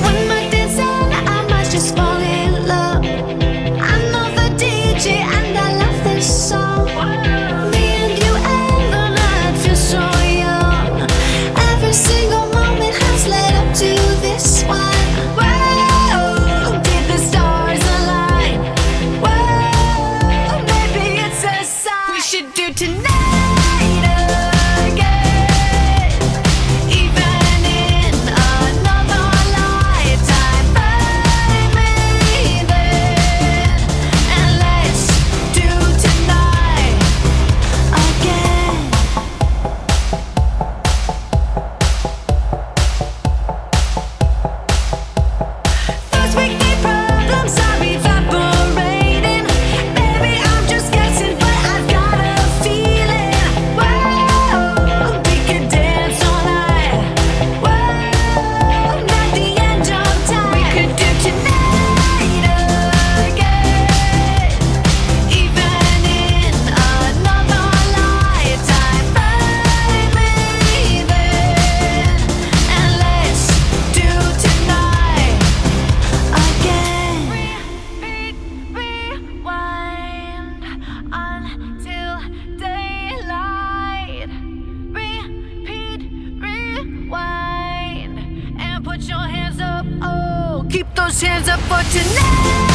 When my day's done, I might just fall in love. I know the DJ and I love this song. Me and you and the night feel so young. Every single moment has led up to this one. Whoa, did the stars align? Whoa, maybe it's a sign. We should do tonight again, even in another lifetime. Find me then, and let's do tonight again. Those weekday problems are evaporating. Maybe I'm just guessing, but I've got a feeling. Whoa, we could dance all night. Whoa, not the end of time. We could do tonight again, even in another lifetime. Find me then, and let's do tonight again. Repeat, rewind until daylight. Repeat, rewind, and put your hands up. Oh, keep those hands up for tonight.